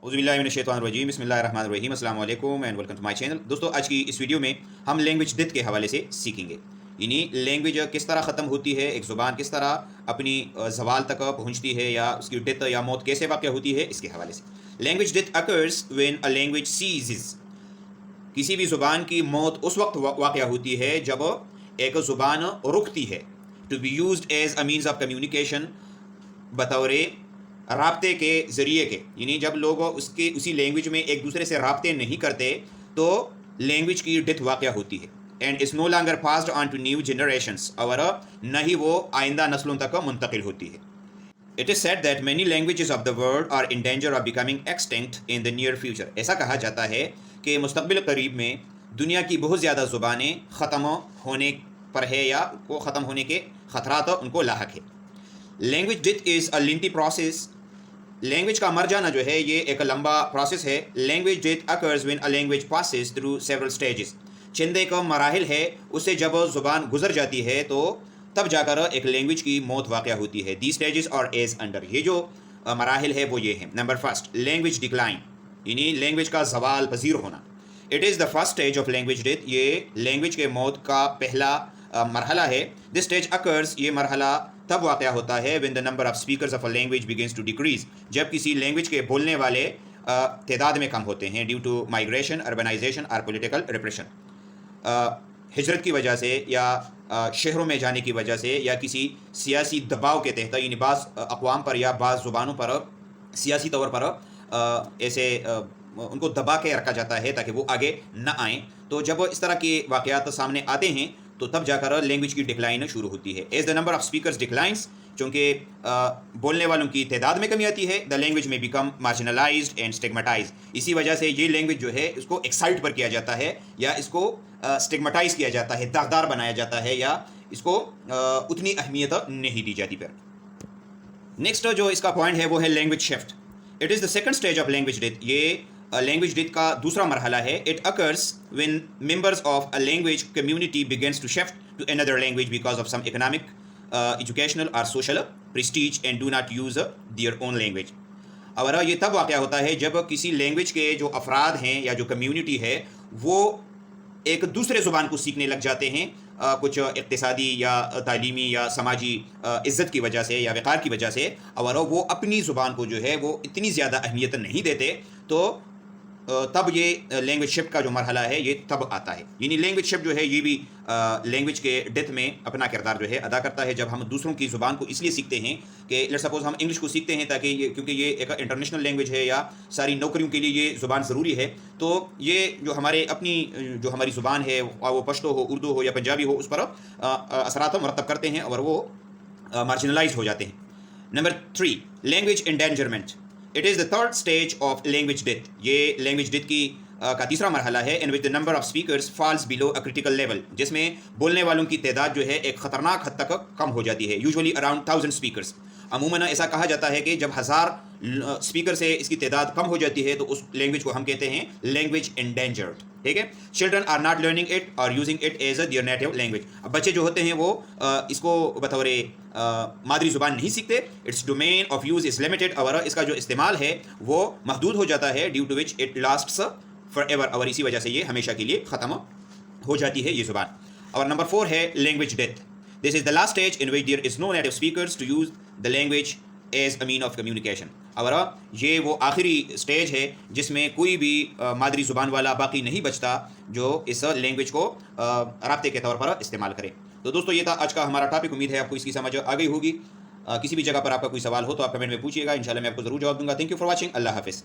औज़ुबिल्लाहिमिनश्शैतानिर्रजीम बिस्मिल्लाहिर्रहमानिर्रहीम अस्सलाम वालेकुम and welcome to my channel. दोस्तों, आज की इस वीडियो में हम लैंग्वेज डेथ के हवाले से सीखेंगे। यानी लैंग्वेज किस तरह ख़त्म होती है, एक ज़ुबान किस तरह अपनी ज़वाल तक पहुंचती है या उसकी डेथ या मौत कैसे वाक़या होती है, इसके हवाले से। Language death occurs when a language ceases. किसी भी ज़ुबान की मौत उस वक्त वाक़या होती है जब एक ज़ुबान रुकती है, to be used as a means of communication, बतौर राब्ते के ज़रिए के। यानी जब लोग उसी लैंग्वेज में एक दूसरे से राब्ते नहीं करते तो लैंग्वेज की डेथ वाक़या होती है। And is no longer passed on to new generations, और न ही वो आइंदा नस्लों तक मुंतकिल होती है। It is said that many languages of the world are in danger of becoming extinct in the near future. ऐसा कहा जाता है कि मुस्तक़बिल करीब में दुनिया की बहुत ज़्यादा ज़ुबानें ख़त्म होने पर है या को ख़त्म होने के ख़तरात उनको लाहक है। Language death is a lengthy process. Language का मर जाना जो है ये एक लंबा प्रोसेस है। Language death occurs when a language passes through several stages. चंद एक मराहिल है, उससे जब ज़ुबान गुजर जाती है तो तब जाकर एक लैंग्वेज की मौत वाक़या होती है। दी स्टेजेस और एज अंडर, ये जो मराहिल है वो ये हैं। नंबर फर्स्ट, लैंग्वेज डिक्लाइन, यानी लैंग्वेज का ज़वाल पज़ीर होना। It is the first stage of language death. ये लैंग्वेज के मौत का पहला मरहला है। दिस स्टेज अकर्स, ये मरहला तब वाक़या होता है when the number of speakers of a language begins to decrease, जब किसी लैंग्वेज के बोलने वाले तादाद में कम होते हैं, ड्यू टू माइग्रेशन, अर्बनाइजेशन और पॉलिटिकल रिप्रेशन। हिजरत की वजह से या शहरों में जाने की वजह से या किसी सियासी दबाव के तहत, यानी बाज़ अक़वाम पर या बाज़ ज़ुबानों पर सियासी तौर पर ऐसे उनको दबा के रखा जाता है ताकि वो आगे न आएँ। तो जब इस तरह के वाक़यात सामने आते हैं तो तब जाकर लैंग्वेज की डिक्लाइन शुरू होती है। As the number of speakers declines, चूँकि बोलने वालों की तादाद में कमी आती है, the language may become marginalised and stigmatise. इसी वजह से ये लैंग्वेज जो है इसको एक्साइट पर किया जाता है या इसको स्टिग्मेटाइज किया जाता है, दागदार बनाया जाता है या इसको उतनी अहमियत नहीं दी जाती। पर नेक्स्ट जो इसका पॉइंट है वो है language shift. It is the second stage of language death. ये लैंग्वेज डेथ का दूसरा मरहला है। It occurs when members of a language community begins to shift to another language because of some economic, educational और social prestige and do not use their own language. और ये तब वाक़या होता है जब किसी लैंग्वेज के जो अफराद हैं या जो कम्युनिटी है वो एक दूसरे ज़ुबान को सीखने लग जाते हैं, कुछ इक़्तिसादी या तालीमी या समाजी इज़्ज़त की वजह से या वक़ार की वजह से, और वो अपनी ज़ुबान को जो है वो इतनी ज़्यादा अहमियत नहीं देते। तो तब ये लैंग्वेज शिफ्ट का जो मरहला है ये तब आता है। यानी लैंग्वेज शिफ्ट जो है ये भी लैंग्वेज के डेथ में अपना किरदार जो है अदा करता है। जब हम दूसरों की ज़ुबान को इसलिए सीखते हैं कि लेट्स सपोज हम इंग्लिश को सीखते हैं ताकि ये, क्योंकि ये एक इंटरनेशनल लैंग्वेज है या सारी नौकरियों के लिए ये ज़ुबान ज़रूरी है, तो ये जो हमारे अपनी जो हमारी ज़ुबान है वो पश्तो हो, उर्दू हो या पंजाबी हो, उस पर असरात मरतब करते हैं और वो मार्जिनलाइज हो जाते हैं। Number 3, language endangerment. It is the third stage of language death. ये लैंग्वेज डेथ की का तीसरा मरहला है। In which the number of speakers falls below a critical level, जिसमें बोलने वालों की तादाद जो है एक ख़तरनाक हद तक कम हो जाती है। Usually around 1000 speakers. अमूमन ऐसा कहा जाता है कि जब 1000 स्पीकर से इसकी तादाद कम हो जाती है तो उस लैंग्वेज को हम कहते हैं लैंग्वेज एंडेंजर्ड। ठीक है। Children are not learning it और using it as a their native language. अब बच्चे जो होते हैं वो इसको बतौर मादरी ज़ुबान नहीं सीखते। Its domain of use is limited, और इसका जो इस्तेमाल है वो महदूद हो जाता है, due to which it lasts forever, और इसी वजह से ये हमेशा के लिए ख़त्म हो जाती है ये ज़ुबान। और नंबर 4 है language death. This is the last stage in which there is no native speakers to use the language as a mean of communication. और ये वो आखिरी स्टेज है जिसमें कोई भी मादरी ज़ुबान वाला बाकी नहीं बचता जो इस लैंग्वेज को राब्ते के तौर पर इस्तेमाल करे। तो दोस्तों, ये था आज का हमारा टॉपिक। उम्मीद है आपको इसकी समझ आ गई होगी। किसी भी जगह पर आपका कोई सवाल हो तो आप कमेंट में पूछिएगा, इंशाल्लाह मैं आपको ज़रूर जवाब दूंगा। Thank you for watching. अल्लाह हाफ़िज़।